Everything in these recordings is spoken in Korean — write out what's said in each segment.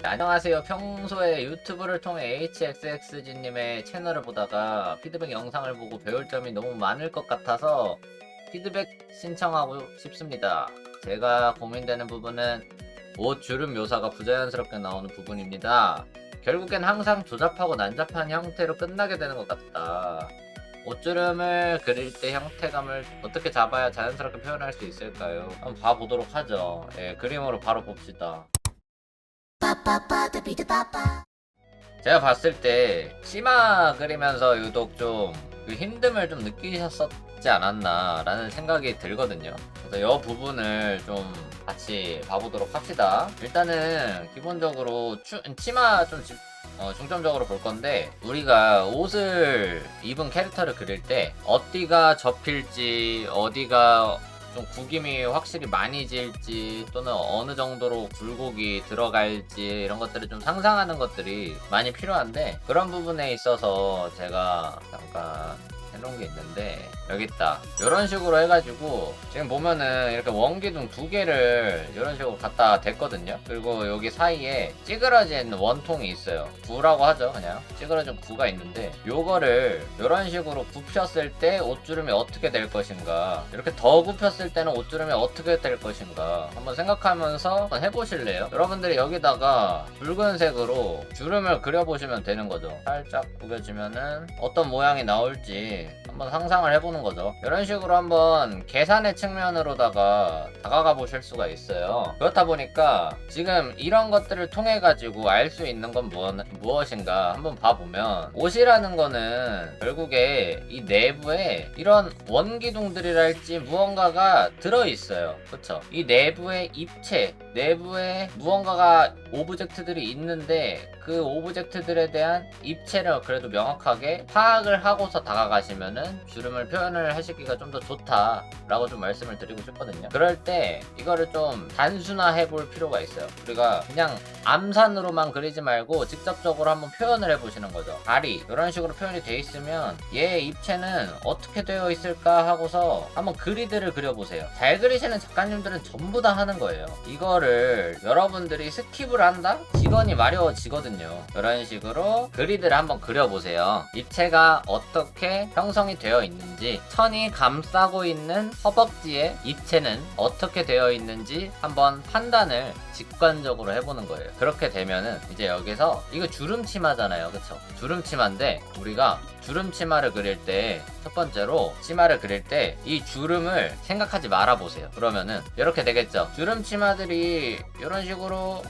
안녕하세요. 평소에 유튜브를 통해 HXXG님의 채널을 보다가 피드백 영상을 보고 배울 점이 너무 많을 것 같아서 피드백 신청하고 싶습니다. 제가 고민되는 부분은 옷 주름 묘사가 부자연스럽게 나오는 부분입니다. 결국엔 항상 조잡하고 난잡한 형태로 끝나게 되는 것 같다. 옷주름을 그릴 때 형태감을 어떻게 잡아야 자연스럽게 표현할 수 있을까요? 한번 봐보도록 하죠. 예, 그림으로 바로 봅시다. 제가 봤을 때 치마 그리면서 유독 좀 그 힘듦을 좀 느끼셨었지 않았나 라는 생각이 들거든요. 그래서 이 부분을 좀 같이 봐보도록 합시다. 일단은 기본적으로 치마 좀 중점적으로 볼 건데, 우리가 옷을 입은 캐릭터를 그릴 때 어디가 접힐지, 어디가 좀 구김이 확실히 많이 질지, 또는 어느 정도로 굴곡이 들어갈지, 이런 것들을 좀 상상하는 것들이 많이 필요한데, 그런 부분에 있어서 제가 잠깐 해놓은 게 있는데, 여기 있다. 이런 식으로 해가지고 지금 보면은 이렇게 원기둥 두 개를 이런 식으로 갖다 댔거든요. 그리고 여기 사이에 찌그러진 원통이 있어요. 구라고 하죠. 그냥 찌그러진 구가 있는데, 요거를 이런 식으로 굽혔을 때 옷주름이 어떻게 될 것인가, 이렇게 더 굽혔을 때는 옷주름이 어떻게 될 것인가 한번 생각하면서 한번 해보실래요? 여러분들이 여기다가 붉은색으로 주름을 그려보시면 되는 거죠. 살짝 구겨지면은 어떤 모양이 나올지 한번 상상을 해보는 거죠. 이런 식으로 한번 계산의 측면으로다가 다가가 보실 수가 있어요. 그렇다 보니까 지금 이런 것들을 통해 가지고 알 수 있는 건 무엇인가 한번 봐보면, 옷이라는 거는 결국에 이 내부에 이런 원기둥들이랄지 무언가가 들어있어요. 그쵸? 이 내부에 입체, 내부에 무언가가 오브젝트들이 있는데, 그 오브젝트들에 대한 입체를 그래도 명확하게 파악을 하고서 다가가시면은 주름을 표현을 하시기가 좀 더 좋다 라고 좀 말씀을 드리고 싶거든요. 그럴 때 이거를 좀 단순화해 볼 필요가 있어요. 우리가 그냥 암산으로만 그리지 말고 직접적으로 한번 표현을 해 보시는 거죠. 다리 이런 식으로 표현이 돼 있으면 얘 입체는 어떻게 되어 있을까 하고서 한번 그리드를 그려보세요. 잘 그리시는 작가님들은 전부 다 하는 거예요. 이거를 여러분들이 스킵을 한다? 직원이 마려워지거든요. 이런 식으로 그리드를 한번 그려보세요. 입체가 어떻게 형성이 되어 있는지, 천이 감싸고 있는 허벅지의 입체는 어떻게 되어 있는지 한번 판단을 직관적으로 해보는 거예요. 그렇게 되면은 이제 여기서 이거 주름 치마잖아요. 그쵸? 주름 치마인데, 우리가 주름 치마를 그릴 때 첫 번째로 치마를 그릴 때 이 주름을 생각하지 말아 보세요. 그러면은 이렇게 되겠죠. 주름 치마들이 이런 식으로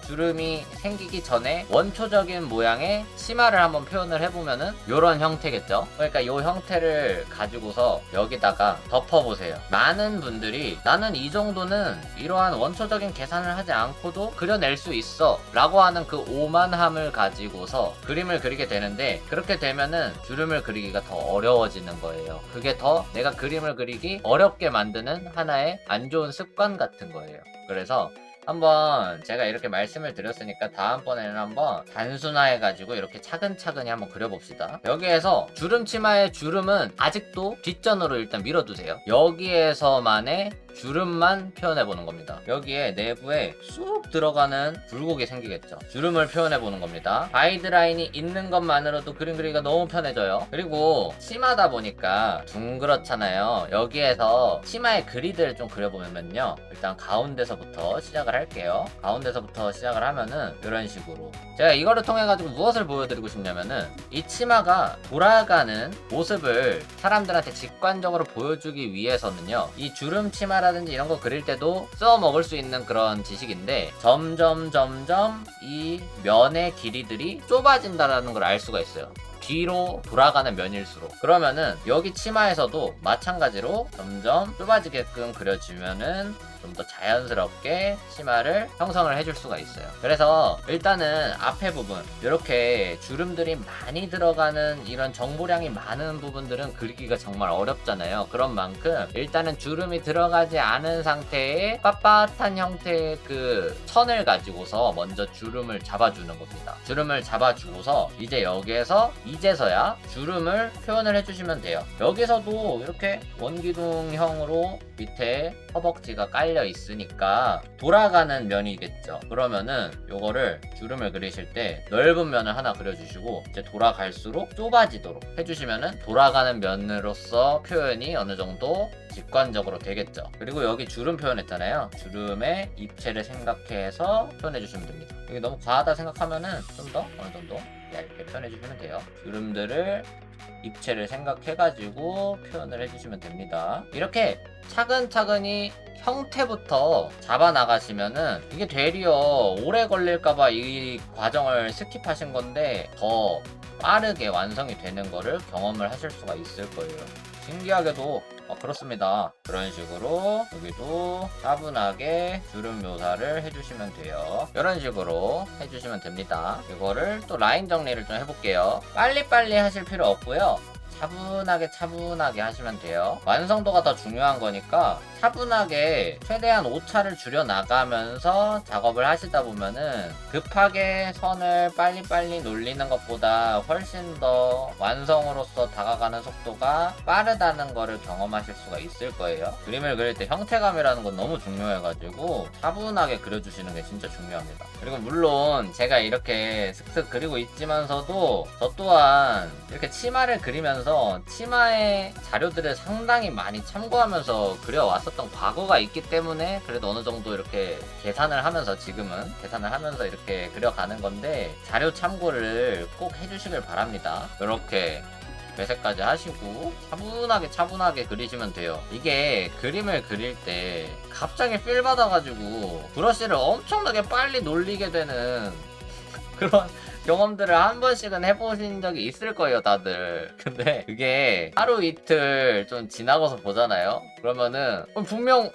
주름이 생기기 전에 원초적인 모양의 치마를 한번 표현을 해보면은 요런 형태겠죠. 그러니까 요 형태를 가지고서 여기다가 덮어보세요. 많은 분들이 나는 이 정도는 이러한 원초적인 계산을 하지 않고도 그려낼 수 있어 라고 하는 그 오만함을 가지고서 그림을 그리게 되는데, 그렇게 되면은 주름을 그리기가 더 어려워지는 거예요. 그게 더 내가 그림을 그리기 어렵게 만드는 하나의 안 좋은 습관 같은 거예요. 그래서 한번 제가 이렇게 말씀을 드렸으니까 다음번에는 한번 단순화해가지고 이렇게 차근차근히 한번 그려봅시다. 여기에서 주름 치마의 주름은 아직도 뒷전으로 일단 밀어두세요. 여기에서만의 주름만 표현해보는 겁니다. 여기에 내부에 쑥 들어가는 굴곡이 생기겠죠. 주름을 표현해보는 겁니다. 가이드라인이 있는 것만으로도 그림 그리기가 너무 편해져요. 그리고 치마다 보니까 둥그렇잖아요. 여기에서 치마의 그리드를 좀 그려보면요, 일단 가운데서부터 시작을 할게요. 가운데서부터 시작을 하면은 이런 식으로, 제가 이거를 통해 가지고 무엇을 보여드리고 싶냐면은, 이 치마가 돌아가는 모습을 사람들한테 직관적으로 보여주기 위해서는요, 이 주름 치마라든지 이런 거 그릴 때도 써먹을 수 있는 그런 지식인데, 점점 이 면의 길이들이 좁아진다는 걸 알 수가 있어요. 뒤로 돌아가는 면일수록. 그러면은 여기 치마에서도 마찬가지로 점점 좁아지게끔 그려주면은 좀 더 자연스럽게 치마를 형성을 해줄 수가 있어요. 그래서 일단은 앞에 부분, 이렇게 주름들이 많이 들어가는 이런 정보량이 많은 부분들은 그리기가 정말 어렵잖아요. 그런 만큼 일단은 주름이 들어가지 않은 상태의 빳빳한 형태의 그 천을 가지고서 먼저 주름을 잡아주는 겁니다. 주름을 잡아주고서 이제 여기에서 이제서야 주름을 표현을 해주시면 돼요. 여기서도 이렇게 원기둥형으로 밑에 허벅지가 깔려 있으니까 돌아가는 면이겠죠. 그러면은 요거를 주름을 그리실 때 넓은 면을 하나 그려주시고 이제 돌아갈수록 좁아지도록 해주시면은 돌아가는 면으로서 표현이 어느 정도 직관적으로 되겠죠. 그리고 여기 주름 표현했잖아요. 주름의 입체를 생각해서 표현해 주시면 됩니다. 이게 너무 과하다 생각하면은 좀 더 어느 정도 얇게 표현해 주시면 돼요. 주름들을 입체를 생각해가지고 표현을 해주시면 됩니다. 이렇게 차근차근히 형태부터 잡아 나가시면은 이게 되려 오래 걸릴까봐 이 과정을 스킵하신 건데 더 빠르게 완성이 되는 거를 경험을 하실 수가 있을 거예요. 신기하게도 그렇습니다. 그런 식으로 여기도 차분하게 주름 묘사를 해주시면 돼요. 이런 식으로 해주시면 됩니다. 이거를 또 라인 정리를 좀 해볼게요. 빨리빨리 하실 필요 없고요. 차분하게 하시면 돼요. 완성도가 더 중요한 거니까 차분하게 최대한 오차를 줄여 나가면서 작업을 하시다 보면은 급하게 선을 빨리빨리 놀리는 것보다 훨씬 더 완성으로서 다가가는 속도가 빠르다는 거를 경험하실 수가 있을 거예요. 그림을 그릴 때 형태감이라는 건 너무 중요해가지고 차분하게 그려주시는 게 진짜 중요합니다. 그리고 물론 제가 이렇게 슥슥 그리고 있지만서도 저 또한 이렇게 치마를 그리면서 치마의 자료들을 상당히 많이 참고하면서 그려왔었던 과거가 있기 때문에 그래도 어느 정도 이렇게 지금은 계산을 하면서 이렇게 그려가는 건데 자료 참고를 꼭 해주시길 바랍니다. 이렇게 배색까지 하시고 차분하게 그리시면 돼요. 이게 그림을 그릴 때 갑자기 필 받아가지고 브러쉬를 엄청나게 빨리 놀리게 되는 그런 경험들을 한 번씩은 해보신 적이 있을 거예요, 다들. 근데 그게 하루 이틀 좀 지나고서 보잖아요? 그러면은 분명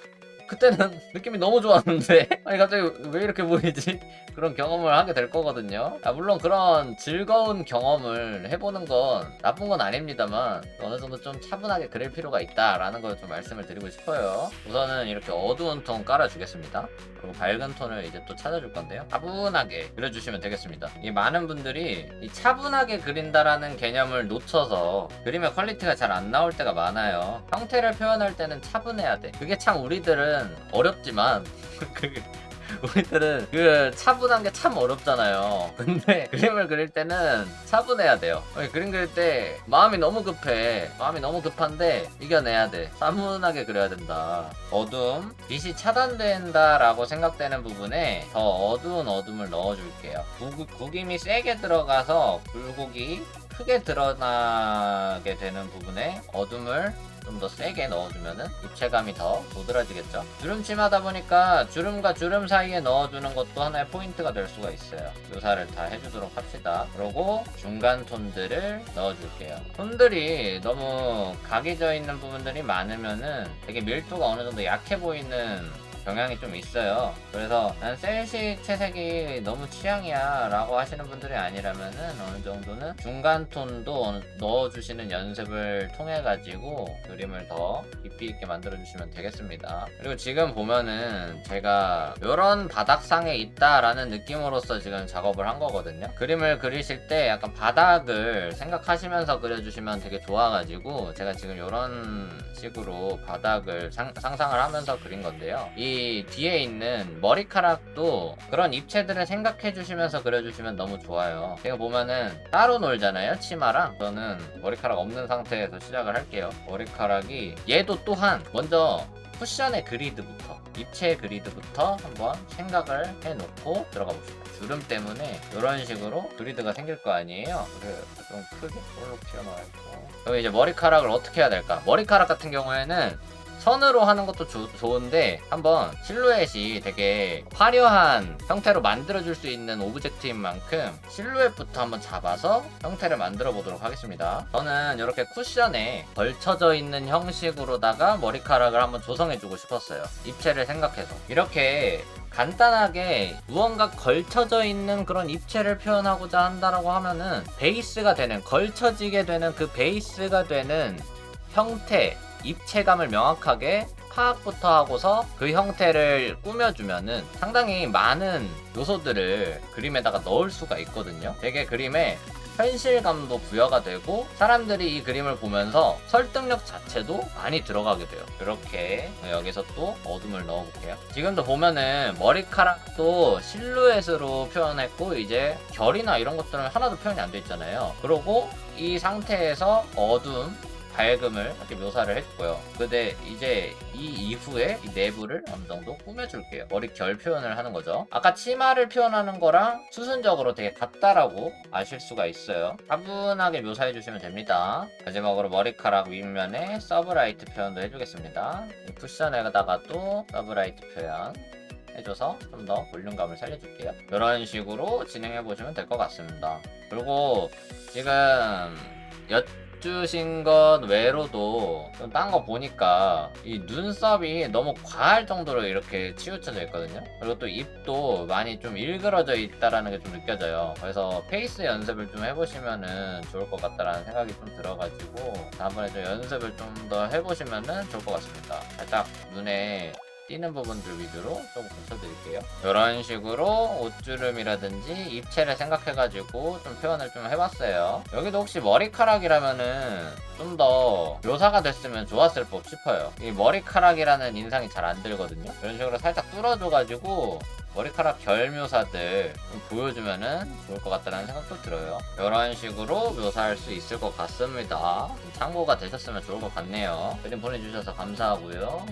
그때는 느낌이 너무 좋았는데 아니 갑자기 왜 이렇게 보이지? 그런 경험을 하게 될 거거든요. 물론 그런 즐거운 경험을 해보는 건 나쁜 건 아닙니다만 어느 정도 좀 차분하게 그릴 필요가 있다라는 걸 좀 말씀을 드리고 싶어요. 우선은 이렇게 어두운 톤 깔아주겠습니다. 그리고 밝은 톤을 이제 또 찾아줄 건데요. 차분하게 그려주시면 되겠습니다. 이 많은 분들이 이 차분하게 그린다라는 개념을 놓쳐서 그림의 퀄리티가 잘 안 나올 때가 많아요. 형태를 표현할 때는 차분해야 돼. 그게 참 우리들은 어렵지만 우리들은 그 차분한 게 참 어렵잖아요. 근데 그림을 그릴 때는 차분해야 돼요. 그림 그릴 때 마음이 너무 급한데 이겨내야 돼. 차분하게 그려야 된다. 어둠, 빛이 차단된다라고 생각되는 부분에 더 어두운 어둠을 넣어줄게요. 구김이 세게 들어가서 굴곡이 크게 드러나게 되는 부분에 어둠을 좀 더 세게 넣어주면은 입체감이 더 도드라지겠죠. 주름침하다 보니까 주름과 주름 사이에 넣어주는 것도 하나의 포인트가 될 수가 있어요. 묘사를 다 해주도록 합시다. 그리고 중간 톤들을 넣어줄게요. 톤들이 너무 각이 져 있는 부분들이 많으면은 되게 밀도가 어느 정도 약해 보이는 경향이 좀 있어요. 그래서 난 셀식 채색이 너무 취향이야 라고 하시는 분들이 아니라면은 어느 정도는 중간 톤도 넣어주시는 연습을 통해 가지고 그림을 더 깊이 있게 만들어 주시면 되겠습니다. 그리고 지금 보면은 제가 이런 바닥상에 있다라는 느낌으로서 지금 작업을 한 거거든요. 그림을 그리실 때 약간 바닥을 생각하시면서 그려주시면 되게 좋아가지고 제가 지금 이런 식으로 바닥을 상상을 하면서 그린 건데요. 이 뒤에 있는 머리카락도 그런 입체들을 생각해 주시면서 그려주시면 너무 좋아요. 제가 보면은 따로 놀잖아요, 치마랑. 저는 머리카락 없는 상태에서 시작을 할게요. 머리카락이 얘도 또한 먼저 쿠션의 그리드부터 입체 그리드부터 한번 생각을 해놓고 들어가 봅시다. 주름 때문에 이런 식으로 그리드가 생길 거 아니에요. 그래 좀 크게 볼록 튀어나와있고. 그럼 이제 머리카락을 어떻게 해야 될까? 머리카락 같은 경우에는 선으로 하는 것도 좋은데 한번 실루엣이 되게 화려한 형태로 만들어줄 수 있는 오브젝트인 만큼 실루엣부터 한번 잡아서 형태를 만들어 보도록 하겠습니다. 저는 이렇게 쿠션에 걸쳐져 있는 형식으로다가 머리카락을 한번 조성해 주고 싶었어요. 입체를 생각해서 이렇게 간단하게 무언가 걸쳐져 있는 그런 입체를 표현하고자 한다라고 하면은 베이스가 되는, 걸쳐지게 되는 그 베이스가 되는 형태, 입체감을 명확하게 파악부터 하고서 그 형태를 꾸며주면은 상당히 많은 요소들을 그림에다가 넣을 수가 있거든요. 되게 그림에 현실감도 부여가 되고 사람들이 이 그림을 보면서 설득력 자체도 많이 들어가게 돼요. 이렇게 여기서 또 어둠을 넣어볼게요. 지금도 보면은 머리카락도 실루엣으로 표현했고 이제 결이나 이런 것들은 하나도 표현이 안 돼 있잖아요. 그리고 이 상태에서 어둠 밝음을 이렇게 묘사를 했고요. 근데 이제 이 이후에 이 내부를 어느 정도 꾸며줄게요. 머리 결 표현을 하는 거죠. 아까 치마를 표현하는 거랑 수순적으로 되게 같다라고 아실 수가 있어요. 차분하게 묘사해 주시면 됩니다. 마지막으로 머리카락 윗면에 서브라이트 표현도 해주겠습니다. 이 쿠션에다가도 서브라이트 표현 해줘서 좀 더 볼륨감을 살려줄게요. 이런 식으로 진행해 보시면 될 것 같습니다. 그리고 지금 주신 것 외로도 좀 딴 거 보니까 이 눈썹이 너무 과할 정도로 이렇게 치우쳐져 있거든요. 그리고 또 입도 많이 좀 일그러져 있다라는 게 좀 느껴져요. 그래서 페이스 연습을 좀 해보시면은 좋을 것 같다라는 생각이 좀 들어가지고 다음번에 좀 연습을 좀 더 해보시면은 좋을 것 같습니다. 살짝 눈에 띄는 부분들 위주로 좀 고쳐드릴게요. 이런 식으로 옷주름이라든지 입체를 생각해가지고 좀 표현을 좀 해봤어요. 여기도 혹시 머리카락이라면은 좀 더 묘사가 됐으면 좋았을 법 싶어요. 이 머리카락이라는 인상이 잘 안 들거든요. 이런 식으로 살짝 뚫어줘가지고 머리카락 결 묘사들 좀 보여주면은 좋을 것 같다는 생각도 들어요. 이런 식으로 묘사할 수 있을 것 같습니다. 참고가 되셨으면 좋을 것 같네요. 그림 보내주셔서 감사하고요.